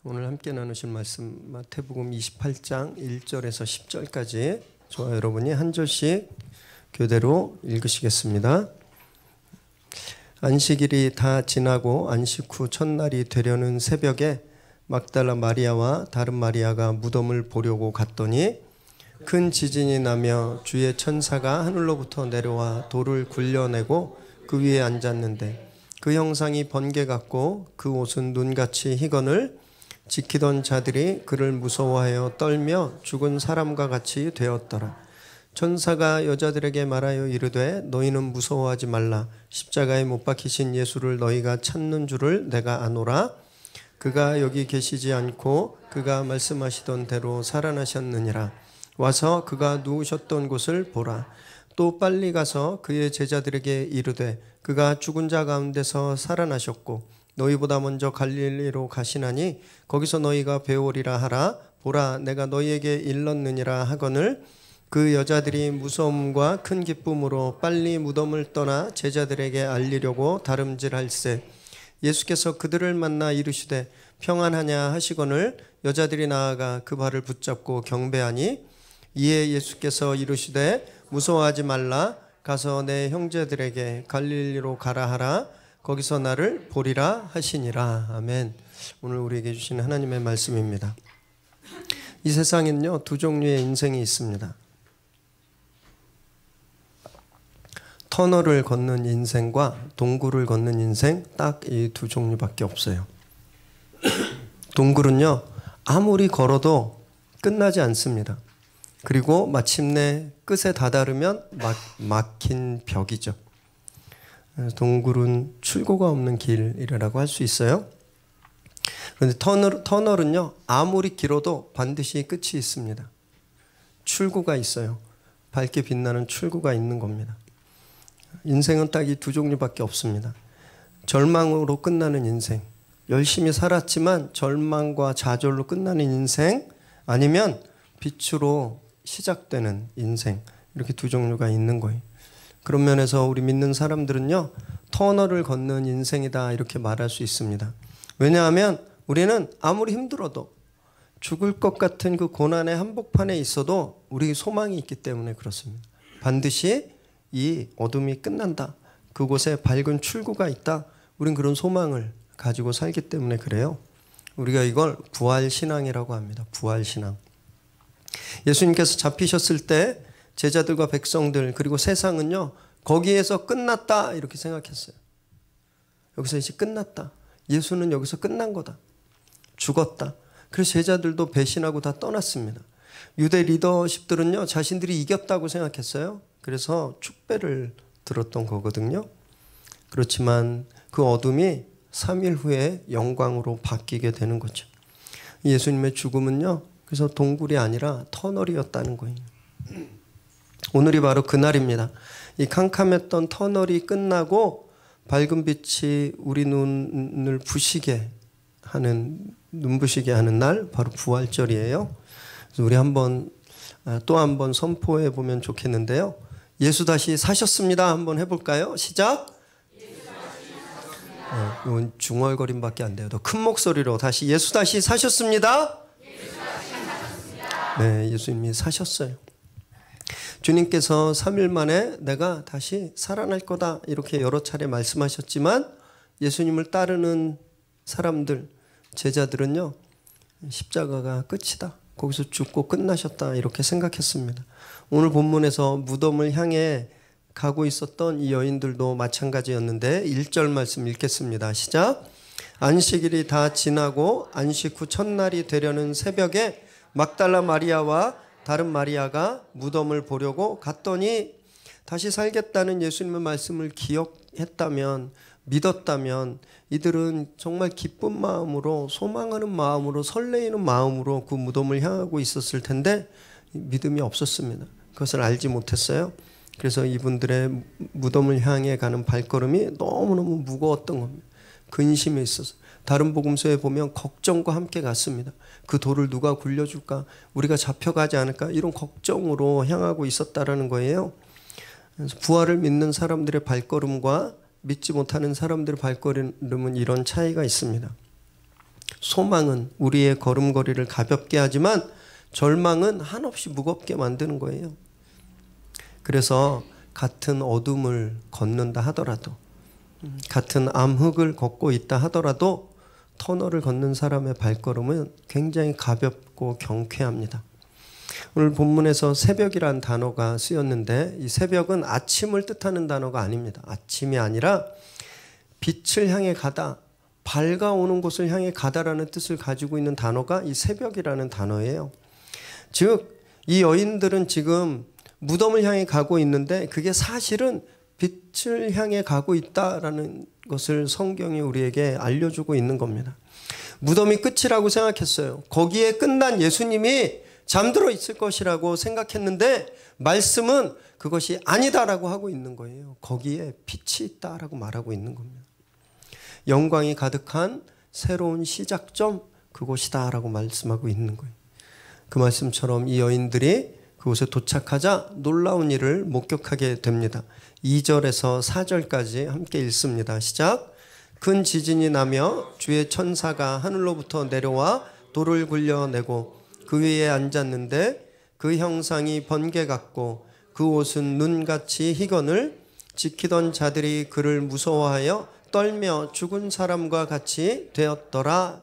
오늘 함께 나누실 말씀 마태복음 28장 1절에서 10절까지 저와 여러분이 한 절씩 교대로 읽으시겠습니다. 안식일이 다 지나고 안식 후 첫날이 되려는 새벽에 막달라 마리아와 다른 마리아가 무덤을 보려고 갔더니 큰 지진이 나며 주의 천사가 하늘로부터 내려와 돌을 굴려내고 그 위에 앉았는데 그 형상이 번개 같고 그 옷은 눈같이 희건을 지키던 자들이 그를 무서워하여 떨며 죽은 사람과 같이 되었더라. 천사가 여자들에게 말하여 이르되 너희는 무서워하지 말라. 십자가에 못 박히신 예수를 너희가 찾는 줄을 내가 아노라. 그가 여기 계시지 않고 그가 말씀하시던 대로 살아나셨느니라. 와서 그가 누우셨던 곳을 보라. 또 빨리 가서 그의 제자들에게 이르되 그가 죽은 자 가운데서 살아나셨고 너희보다 먼저 갈릴리로 가시나니 거기서 너희가 배우리라 하라. 보라 내가 너희에게 일렀느니라 하거늘 그 여자들이 무서움과 큰 기쁨으로 빨리 무덤을 떠나 제자들에게 알리려고 다름질할세. 예수께서 그들을 만나 이르시되 평안하냐 하시거늘 여자들이 나아가 그 발을 붙잡고 경배하니 이에 예수께서 이르시되 무서워하지 말라. 가서 내 형제들에게 갈릴리로 가라 하라. 거기서 나를 보리라 하시니라. 아멘. 오늘 우리에게 주신 하나님의 말씀입니다. 이 세상에는요 두 종류의 인생이 있습니다. 터널을 걷는 인생과 동굴을 걷는 인생, 딱 이 두 종류밖에 없어요. 동굴은요 아무리 걸어도 끝나지 않습니다. 그리고 마침내 끝에 다다르면 막힌 벽이죠. 동굴은 출구가 없는 길이라고 할 수 있어요. 그런데 터널은요 아무리 길어도 반드시 끝이 있습니다. 출구가 있어요. 밝게 빛나는 출구가 있는 겁니다. 인생은 딱 이 두 종류밖에 없습니다. 절망으로 끝나는 인생, 열심히 살았지만 절망과 좌절로 끝나는 인생, 아니면 빛으로 시작되는 인생, 이렇게 두 종류가 있는 거예요. 그런 면에서 우리 믿는 사람들은요 터널을 걷는 인생이다 이렇게 말할 수 있습니다. 왜냐하면 우리는 아무리 힘들어도 죽을 것 같은 그 고난의 한복판에 있어도 우리 소망이 있기 때문에 그렇습니다. 반드시 이 어둠이 끝난다. 그곳에 밝은 출구가 있다. 우린 그런 소망을 가지고 살기 때문에 그래요. 우리가 이걸 부활신앙이라고 합니다. 부활신앙. 예수님께서 잡히셨을 때 제자들과 백성들 그리고 세상은요 거기에서 끝났다 이렇게 생각했어요. 여기서 이제 끝났다. 예수는 여기서 끝난 거다. 죽었다. 그래서 제자들도 배신하고 다 떠났습니다. 유대 리더십들은요 자신들이 이겼다고 생각했어요. 그래서 축배를 들었던 거거든요. 그렇지만 그 어둠이 3일 후에 영광으로 바뀌게 되는 거죠. 예수님의 죽음은요 그래서 동굴이 아니라 터널이었다는 거예요. 오늘이 바로 그날입니다. 이 캄캄했던 터널이 끝나고 밝은 빛이 우리 눈을 부시게 하는, 눈부시게 하는 날, 바로 부활절이에요. 그래서 우리 또 한번 선포해 보면 좋겠는데요. 예수 다시 사셨습니다. 한번 해볼까요? 시작. 이건 중얼거림밖에 안 돼요. 더 큰 목소리로 다시 예수 다시 사셨습니다. 네, 예수님이 사셨어요. 주님께서 3일 만에 내가 다시 살아날 거다 이렇게 여러 차례 말씀하셨지만 예수님을 따르는 사람들, 제자들은요 십자가가 끝이다. 거기서 죽고 끝나셨다 이렇게 생각했습니다. 오늘 본문에서 무덤을 향해 가고 있었던 이 여인들도 마찬가지였는데 1절 말씀 읽겠습니다. 시작. 안식일이 다 지나고 안식 후 첫날이 되려는 새벽에 막달라 마리아와 다른 마리아가 무덤을 보려고 갔더니 다시 살겠다는 예수님의 말씀을 기억했다면, 믿었다면 이들은 정말 기쁜 마음으로, 소망하는 마음으로, 설레이는 마음으로 그 무덤을 향하고 있었을 텐데 믿음이 없었습니다. 그것을 알지 못했어요. 그래서 이분들의 무덤을 향해 가는 발걸음이 너무너무 무거웠던 겁니다. 근심이 있어서. 다른 복음서에 보면 걱정과 함께 갔습니다. 그 돌을 누가 굴려줄까? 우리가 잡혀가지 않을까? 이런 걱정으로 향하고 있었다라는 거예요. 그래서 부활을 믿는 사람들의 발걸음과 믿지 못하는 사람들의 발걸음은 이런 차이가 있습니다. 소망은 우리의 걸음걸이를 가볍게 하지만 절망은 한없이 무겁게 만드는 거예요. 그래서 같은 어둠을 걷는다 하더라도, 같은 암흑을 걷고 있다 하더라도 터널을 걷는 사람의 발걸음은 굉장히 가볍고 경쾌합니다. 오늘 본문에서 새벽이란 단어가 쓰였는데 이 새벽은 아침을 뜻하는 단어가 아닙니다. 아침이 아니라 빛을 향해 가다, 밝아오는 곳을 향해 가다라는 뜻을 가지고 있는 단어가 이 새벽이라는 단어예요. 즉, 이 여인들은 지금 무덤을 향해 가고 있는데 그게 사실은 빛을 향해 가고 있다라는 것을 성경이 우리에게 알려주고 있는 겁니다. 무덤이 끝이라고 생각했어요. 거기에 끝난 예수님이 잠들어 있을 것이라고 생각했는데 말씀은 그것이 아니다라고 하고 있는 거예요. 거기에 빛이 있다라고 말하고 있는 겁니다. 영광이 가득한 새로운 시작점, 그곳이다라고 말씀하고 있는 거예요. 그 말씀처럼 이 여인들이 그곳에 도착하자 놀라운 일을 목격하게 됩니다. 2절에서 4절까지 함께 읽습니다. 시작. 큰 지진이 나며 주의 천사가 하늘로부터 내려와 돌을 굴려내고 그 위에 앉았는데 그 형상이 번개 같고 그 옷은 눈같이 희건을 지키던 자들이 그를 무서워하여 떨며 죽은 사람과 같이 되었더라.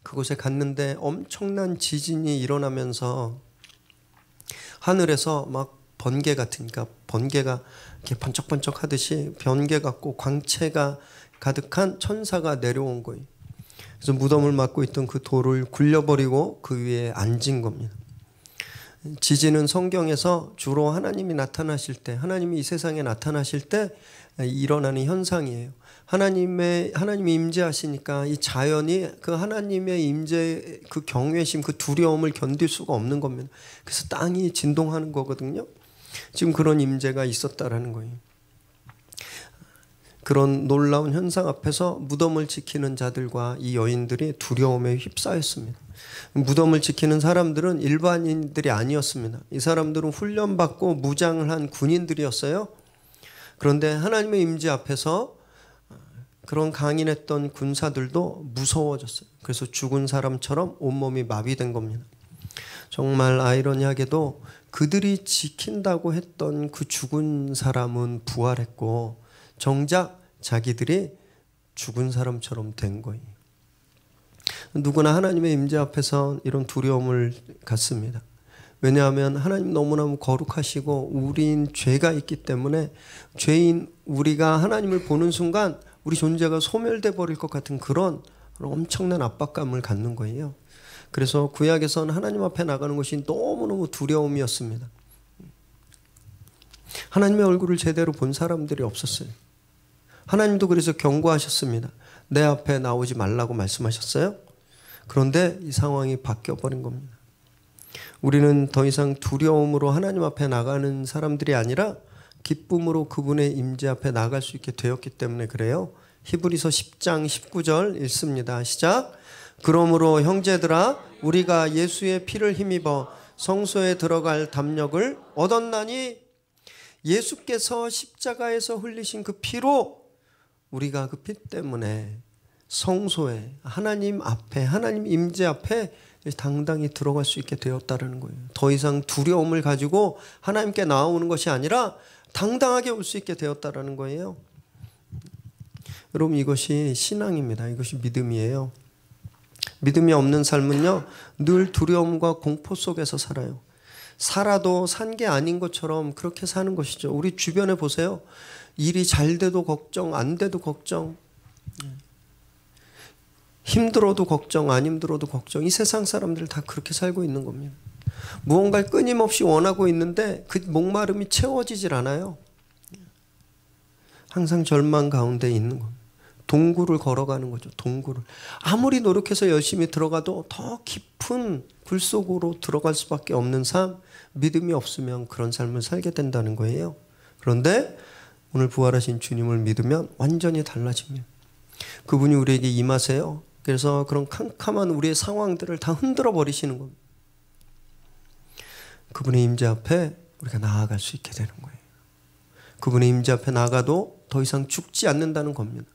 그곳에 갔는데 엄청난 지진이 일어나면서 하늘에서 막 번개 같으니까 번개가 이렇게 번쩍번쩍 하듯이 번개 같고 광채가 가득한 천사가 내려온 거예요. 그래서 무덤을 막고 있던 그 돌을 굴려버리고 그 위에 앉은 겁니다. 지진은 성경에서 주로 하나님이 나타나실 때, 하나님이 이 세상에 나타나실 때 일어나는 현상이에요. 하나님이 임재하시니까 이 자연이 그 하나님의 임재, 그 경외심, 그 두려움을 견딜 수가 없는 겁니다. 그래서 땅이 진동하는 거거든요. 지금 그런 임재가 있었다라는 거예요. 그런 놀라운 현상 앞에서 무덤을 지키는 자들과 이 여인들이 두려움에 휩싸였습니다. 무덤을 지키는 사람들은 일반인들이 아니었습니다. 이 사람들은 훈련받고 무장을 한 군인들이었어요. 그런데 하나님의 임재 앞에서 그런 강인했던 군사들도 무서워졌어요. 그래서 죽은 사람처럼 온몸이 마비된 겁니다. 정말 아이러니하게도 그들이 지킨다고 했던 그 죽은 사람은 부활했고 정작 자기들이 죽은 사람처럼 된 거예요. 누구나 하나님의 임재 앞에서 이런 두려움을 갖습니다. 왜냐하면 하나님 너무너무 거룩하시고 우린 죄가 있기 때문에 죄인 우리가 하나님을 보는 순간 우리 존재가 소멸돼 버릴 것 같은 그런 엄청난 압박감을 갖는 거예요. 그래서 구약에서는 하나님 앞에 나가는 것이 너무너무 두려움이었습니다. 하나님의 얼굴을 제대로 본 사람들이 없었어요. 하나님도 그래서 경고하셨습니다. 내 앞에 나오지 말라고 말씀하셨어요. 그런데 이 상황이 바뀌어버린 겁니다. 우리는 더 이상 두려움으로 하나님 앞에 나가는 사람들이 아니라 기쁨으로 그분의 임재 앞에 나갈 수 있게 되었기 때문에 그래요. 히브리서 10장 19절 읽습니다. 시작. 그러므로 형제들아 우리가 예수의 피를 힘입어 성소에 들어갈 담력을 얻었나니 예수께서 십자가에서 흘리신 그 피로 우리가 그 피 때문에 성소에 하나님 앞에 하나님 임재 앞에 당당히 들어갈 수 있게 되었다는 거예요. 더 이상 두려움을 가지고 하나님께 나오는 것이 아니라 당당하게 올 수 있게 되었다는 거예요. 여러분 이것이 신앙입니다. 이것이 믿음이에요. 믿음이 없는 삶은요 늘 두려움과 공포 속에서 살아요. 살아도 산 게 아닌 것처럼 그렇게 사는 것이죠. 우리 주변에 보세요. 일이 잘 돼도 걱정, 안 돼도 걱정, 힘들어도 걱정, 안 힘들어도 걱정. 이 세상 사람들 다 그렇게 살고 있는 겁니다. 무언가를 끊임없이 원하고 있는데 그 목마름이 채워지질 않아요. 항상 절망 가운데 있는 겁니다. 동굴을 걸어가는 거죠. 동굴을. 아무리 노력해서 열심히 들어가도 더 깊은 굴 속으로 들어갈 수밖에 없는 삶, 믿음이 없으면 그런 삶을 살게 된다는 거예요. 그런데 오늘 부활하신 주님을 믿으면 완전히 달라집니다. 그분이 우리에게 임하세요. 그래서 그런 캄캄한 우리의 상황들을 다 흔들어 버리시는 겁니다. 그분의 임재 앞에 우리가 나아갈 수 있게 되는 거예요. 그분의 임재 앞에 나가도 더 이상 죽지 않는다는 겁니다.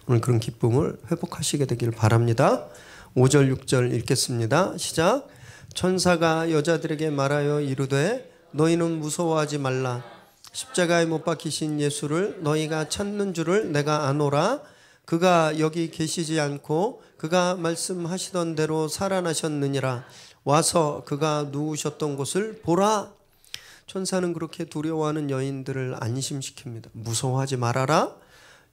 오늘 그런 기쁨을 회복하시게 되길 바랍니다. 5절 6절 읽겠습니다. 시작. 천사가 여자들에게 말하여 이르되 너희는 무서워하지 말라. 십자가에 못 박히신 예수를 너희가 찾는 줄을 내가 아노라. 그가 여기 계시지 않고 그가 말씀하시던 대로 살아나셨느니라. 와서 그가 누우셨던 곳을 보라. 천사는 그렇게 두려워하는 여인들을 안심시킵니다. 무서워하지 말아라.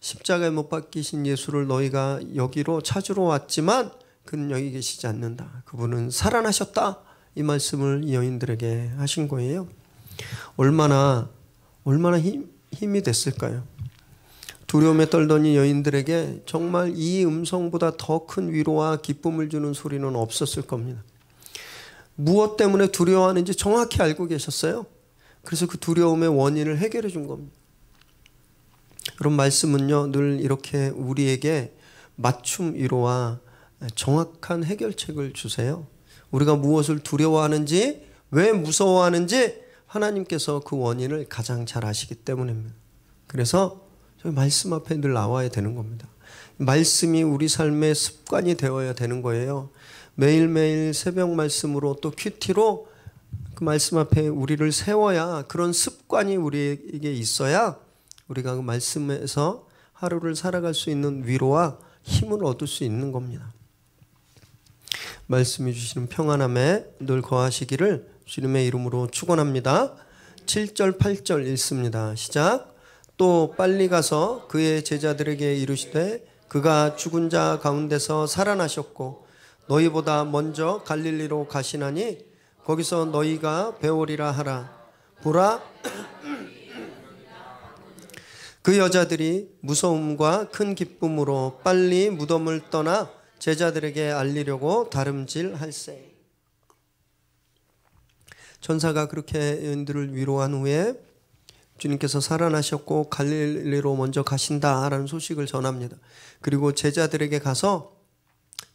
십자가에 못 박히신 예수를 너희가 여기로 찾으러 왔지만 그는 여기 계시지 않는다. 그분은 살아나셨다. 이 말씀을 이 여인들에게 하신 거예요. 얼마나 힘이 됐을까요? 두려움에 떨던 이 여인들에게 정말 이 음성보다 더 큰 위로와 기쁨을 주는 소리는 없었을 겁니다. 무엇 때문에 두려워하는지 정확히 알고 계셨어요. 그래서 그 두려움의 원인을 해결해 준 겁니다. 그런 말씀은요, 늘 이렇게 우리에게 맞춤 위로와 정확한 해결책을 주세요. 우리가 무엇을 두려워하는지, 왜 무서워하는지 하나님께서 그 원인을 가장 잘 아시기 때문입니다. 그래서 저희 말씀 앞에 늘 나와야 되는 겁니다. 말씀이 우리 삶의 습관이 되어야 되는 거예요. 매일매일 새벽 말씀으로 또 큐티로 그 말씀 앞에 우리를 세워야, 그런 습관이 우리에게 있어야 우리가 그 말씀에서 하루를 살아갈 수 있는 위로와 힘을 얻을 수 있는 겁니다. 말씀해 주시는 평안함에 늘 거하시기를 주님의 이름으로 축원합니다. 7절 8절 읽습니다. 시작. 또 빨리 가서 그의 제자들에게 이르시되 그가 죽은 자 가운데서 살아나셨고 너희보다 먼저 갈릴리로 가시나니 거기서 너희가 배우리라 하라. 보라, 그 여자들이 무서움과 큰 기쁨으로 빨리 무덤을 떠나 제자들에게 알리려고 다름질할세. 천사가 그렇게 여인들을 위로한 후에 주님께서 살아나셨고 갈릴리로 먼저 가신다라는 소식을 전합니다. 그리고 제자들에게 가서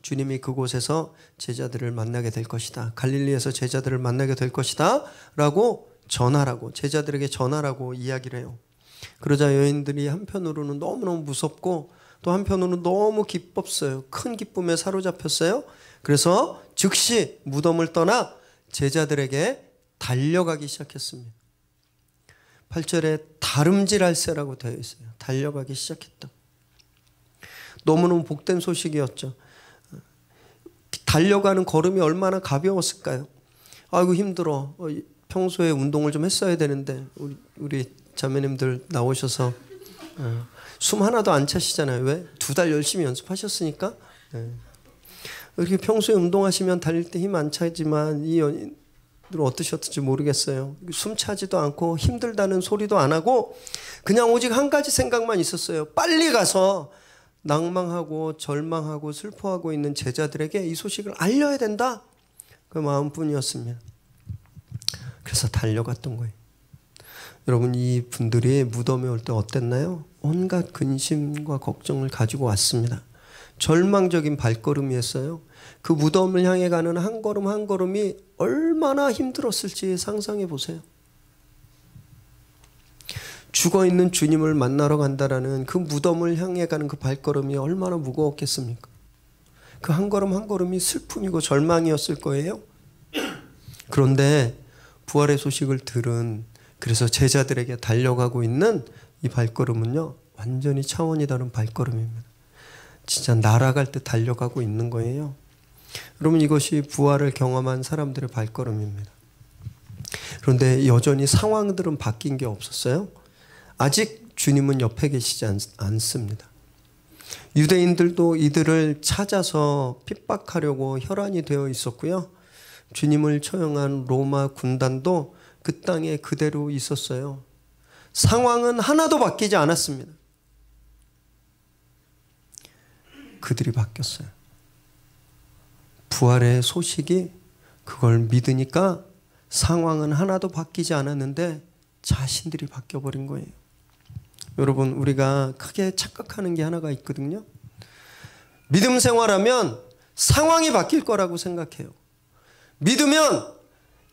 주님이 그곳에서 제자들을 만나게 될 것이다. 갈릴리에서 제자들을 만나게 될 것이다 라고 전하라고, 제자들에게 전하라고 이야기를 해요. 그러자 여인들이 한편으로는 너무너무 무섭고 또 한편으로는 너무 기뻤어요. 큰 기쁨에 사로잡혔어요. 그래서 즉시 무덤을 떠나 제자들에게 달려가기 시작했습니다. 8절에 다름질할세라고 되어 있어요. 달려가기 시작했다. 너무너무 복된 소식이었죠. 달려가는 걸음이 얼마나 가벼웠을까요? 아이고 힘들어. 평소에 운동을 좀 했어야 되는데 우리 자매님들 나오셔서 숨 하나도 안 차시잖아요. 왜? 2달 열심히 연습하셨으니까. 이렇게 평소에 운동하시면 달릴 때 힘 안 차지만 이 연인들 어떠셨을지 모르겠어요. 숨 차지도 않고 힘들다는 소리도 안 하고 그냥 오직 한 가지 생각만 있었어요. 빨리 가서 낭망하고 절망하고 슬퍼하고 있는 제자들에게 이 소식을 알려야 된다. 그 마음뿐이었습니다. 그래서 달려갔던 거예요. 여러분, 이 분들이 무덤에 올 때 어땠나요? 온갖 근심과 걱정을 가지고 왔습니다. 절망적인 발걸음이었어요. 그 무덤을 향해 가는 한 걸음 한 걸음이 얼마나 힘들었을지 상상해 보세요. 죽어있는 주님을 만나러 간다라는 그 무덤을 향해 가는 그 발걸음이 얼마나 무거웠겠습니까? 그 한 걸음 한 걸음이 슬픔이고 절망이었을 거예요. 그런데 부활의 소식을 들은, 그래서 제자들에게 달려가고 있는 이 발걸음은요, 완전히 차원이 다른 발걸음입니다. 진짜 날아갈 때 달려가고 있는 거예요. 여러분, 이것이 부활을 경험한 사람들의 발걸음입니다. 그런데 여전히 상황들은 바뀐 게 없었어요. 아직 주님은 옆에 계시지 않습니다. 유대인들도 이들을 찾아서 핍박하려고 혈안이 되어 있었고요. 주님을 처형한 로마 군단도 그 땅에 그대로 있었어요. 상황은 하나도 바뀌지 않았습니다. 그들이 바뀌었어요. 부활의 소식이 그걸 믿으니까 상황은 하나도 바뀌지 않았는데 자신들이 바뀌어버린 거예요. 여러분, 우리가 크게 착각하는 게 하나가 있거든요. 믿음 생활하면 상황이 바뀔 거라고 생각해요. 믿으면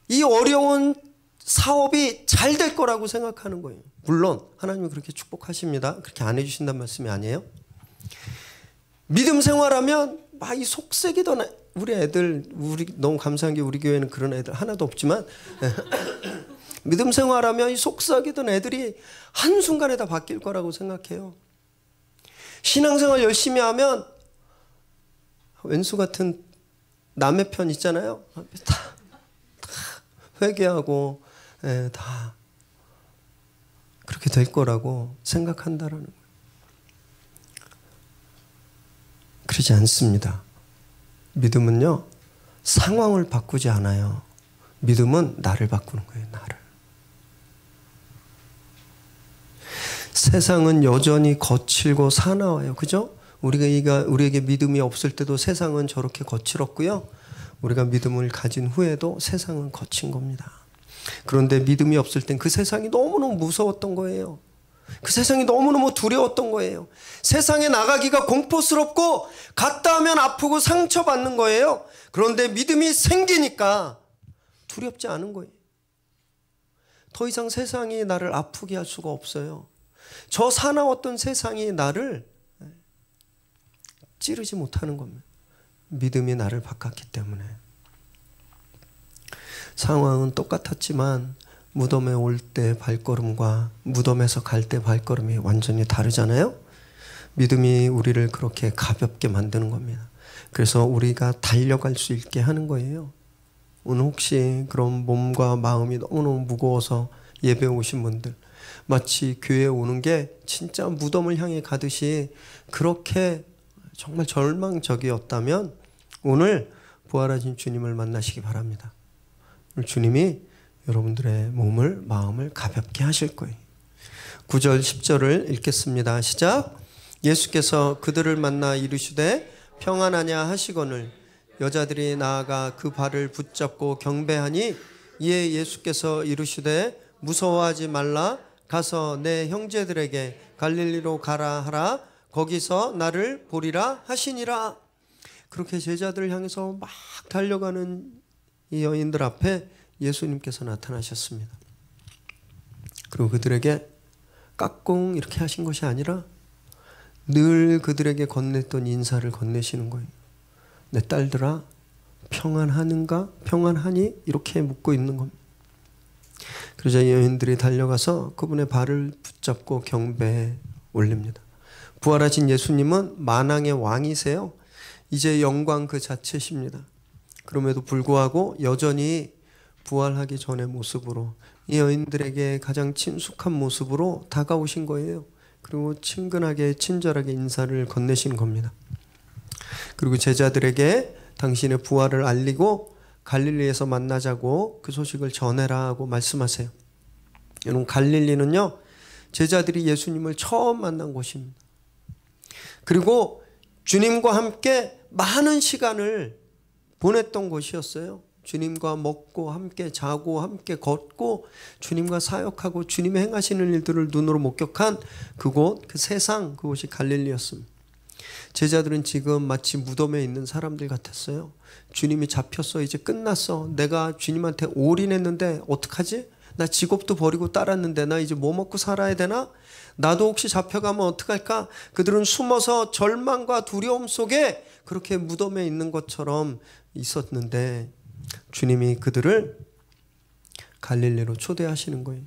이 어려운 사업이 잘 될 거라고 생각하는 거예요. 물론 하나님은 그렇게 축복하십니다. 그렇게 안 해주신다는 말씀이 아니에요. 믿음 생활하면 막 이 속색이던 우리 애들, 우리 너무 감사한 게 우리 교회는 그런 애들 하나도 없지만 믿음 생활하면 이 속삭이던 애들이 한순간에 다 바뀔 거라고 생각해요. 신앙생활 열심히 하면 왼수 같은 남의 편 있잖아요. 다 회개하고 다 그렇게 될 거라고 생각한다라는 거예요. 그러지 않습니다. 믿음은요, 상황을 바꾸지 않아요. 믿음은 나를 바꾸는 거예요. 나를. 세상은 여전히 거칠고 사나워요. 그죠? 우리에게 믿음이 없을 때도 세상은 저렇게 거칠었고요. 우리가 믿음을 가진 후에도 세상은 거친 겁니다. 그런데 믿음이 없을 땐 그 세상이 너무너무 무서웠던 거예요. 그 세상이 너무너무 두려웠던 거예요. 세상에 나가기가 공포스럽고 갔다 하면 아프고 상처받는 거예요. 그런데 믿음이 생기니까 두렵지 않은 거예요. 더 이상 세상이 나를 아프게 할 수가 없어요. 저 사나웠던 세상이 나를 찌르지 못하는 겁니다. 믿음이 나를 바꿨기 때문에. 상황은 똑같았지만 무덤에 올 때 발걸음과 무덤에서 갈 때 발걸음이 완전히 다르잖아요. 믿음이 우리를 그렇게 가볍게 만드는 겁니다. 그래서 우리가 달려갈 수 있게 하는 거예요. 오늘 혹시 그런 몸과 마음이 너무너무 무거워서 예배 오신 분들, 마치 교회에 오는 게 진짜 무덤을 향해 가듯이 그렇게 정말 절망적이었다면 오늘 부활하신 주님을 만나시기 바랍니다. 오늘 주님이 여러분들의 몸을, 마음을 가볍게 하실 거예요. 9절 10절을 읽겠습니다. 시작. 예수께서 그들을 만나 이르시되 평안하냐 하시거늘 여자들이 나아가 그 발을 붙잡고 경배하니 이에 예수께서 이르시되 무서워하지 말라. 가서 내 형제들에게 갈릴리로 가라 하라. 거기서 나를 보리라 하시니라. 그렇게 제자들을 향해서 막 달려가는 이 여인들 앞에 예수님께서 나타나셨습니다. 그리고 그들에게 깍꿍 이렇게 하신 것이 아니라 늘 그들에게 건넸던 인사를 건네시는 거예요. 내 딸들아 평안하는가? 평안하니? 이렇게 묻고 있는 겁니다. 그러자 여인들이 달려가서 그분의 발을 붙잡고 경배에 올립니다. 부활하신 예수님은 만왕의 왕이세요. 이제 영광 그 자체십니다. 그럼에도 불구하고 여전히 부활하기 전의 모습으로 이 여인들에게 가장 친숙한 모습으로 다가오신 거예요. 그리고 친근하게 친절하게 인사를 건네신 겁니다. 그리고 제자들에게 당신의 부활을 알리고 갈릴리에서 만나자고 그 소식을 전해라 하고 말씀하세요. 여러분, 갈릴리는요 제자들이 예수님을 처음 만난 곳입니다. 그리고 주님과 함께 많은 시간을 보냈던 곳이었어요. 주님과 먹고 함께 자고 함께 걷고 주님과 사역하고 주님이 행하시는 일들을 눈으로 목격한 그곳, 그 세상, 그곳이 갈릴리였습니다. 제자들은 지금 마치 무덤에 있는 사람들 같았어요. 주님이 잡혔어. 이제 끝났어. 내가 주님한테 올인했는데 어떡하지? 나 직업도 버리고 따랐는데 나 이제 뭐 먹고 살아야 되나? 나도 혹시 잡혀가면 어떡할까? 그들은 숨어서 절망과 두려움 속에 그렇게 무덤에 있는 것처럼 있었는데 주님이 그들을 갈릴리로 초대하시는 거예요.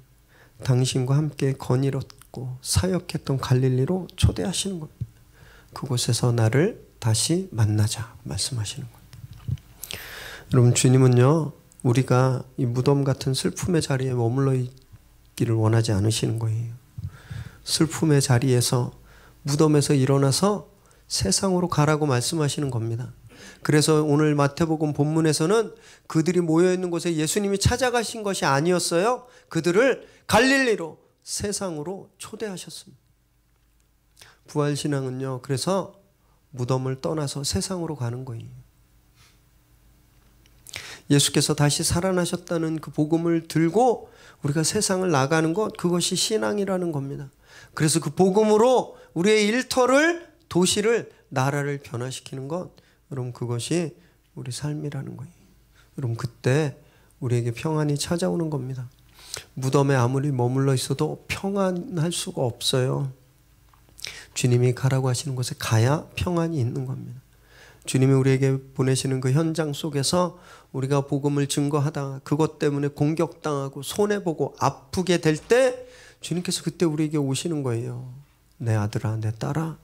당신과 함께 거닐었고 사역했던 갈릴리로 초대하시는 거예요. 그곳에서 나를 다시 만나자 말씀하시는 거예요. 여러분, 주님은요 우리가 이 무덤 같은 슬픔의 자리에 머물러 있기를 원하지 않으시는 거예요. 슬픔의 자리에서 무덤에서 일어나서 세상으로 가라고 말씀하시는 겁니다. 그래서 오늘 마태복음 본문에서는 그들이 모여있는 곳에 예수님이 찾아가신 것이 아니었어요. 그들을 갈릴리로, 세상으로 초대하셨습니다. 부활신앙은요 그래서 무덤을 떠나서 세상으로 가는 거예요. 예수께서 다시 살아나셨다는 그 복음을 들고 우리가 세상을 나가는 것, 그것이 신앙이라는 겁니다. 그래서 그 복음으로 우리의 일터를, 도시를, 나라를 변화시키는 것, 여러분 그것이 우리 삶이라는 거예요. 여러분 그때 우리에게 평안이 찾아오는 겁니다. 무덤에 아무리 머물러 있어도 평안할 수가 없어요. 주님이 가라고 하시는 곳에 가야 평안이 있는 겁니다. 주님이 우리에게 보내시는 그 현장 속에서 우리가 복음을 증거하다가 그것 때문에 공격당하고 손해보고 아프게 될 때 주님께서 그때 우리에게 오시는 거예요. 내 아들아, 내 딸아,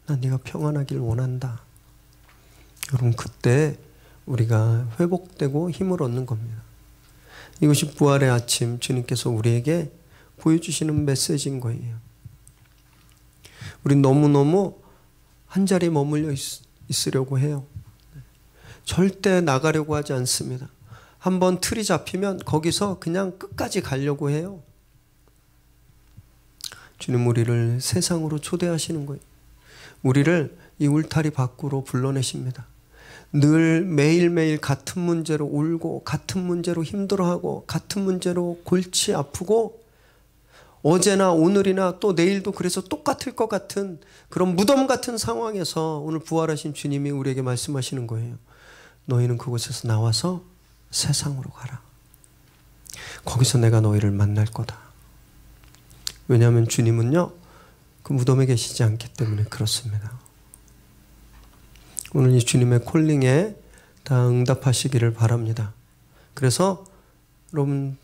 난 네가 평안하길 원한다. 여러분, 그때 우리가 회복되고 힘을 얻는 겁니다. 이것이 부활의 아침, 주님께서 우리에게 보여주시는 메시지인 거예요. 우린 너무너무 한자리에 머물러 있으려고 해요. 절대 나가려고 하지 않습니다. 한번 틀이 잡히면 거기서 그냥 끝까지 가려고 해요. 주님 우리를 세상으로 초대하시는 거예요. 우리를 이 울타리 밖으로 불러내십니다. 늘 매일매일 같은 문제로 울고 같은 문제로 힘들어하고 같은 문제로 골치 아프고 어제나 오늘이나 또 내일도 그래서 똑같을 것 같은 그런 무덤 같은 상황에서 오늘 부활하신 주님이 우리에게 말씀하시는 거예요. 너희는 그곳에서 나와서 세상으로 가라. 거기서 내가 너희를 만날 거다. 왜냐하면 주님은요, 그 무덤에 계시지 않기 때문에 그렇습니다. 오늘 이 주님의 콜링에 다 응답하시기를 바랍니다. 그래서 여러분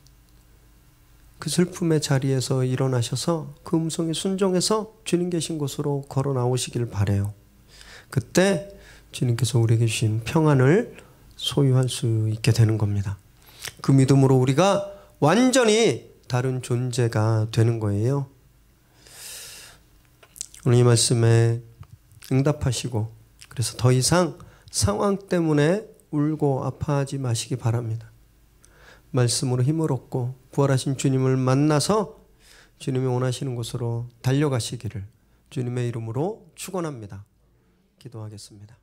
그 슬픔의 자리에서 일어나셔서 그 음성에 순종해서 주님 계신 곳으로 걸어 나오시길 바라요. 그때 주님께서 우리에게 주신 평안을 소유할 수 있게 되는 겁니다. 그 믿음으로 우리가 완전히 다른 존재가 되는 거예요. 오늘 이 말씀에 응답하시고 그래서 더 이상 상황 때문에 울고 아파하지 마시기 바랍니다. 말씀으로 힘을 얻고 부활하신 주님을 만나서 주님이 원하시는 곳으로 달려가시기를 주님의 이름으로 축원합니다. 기도하겠습니다.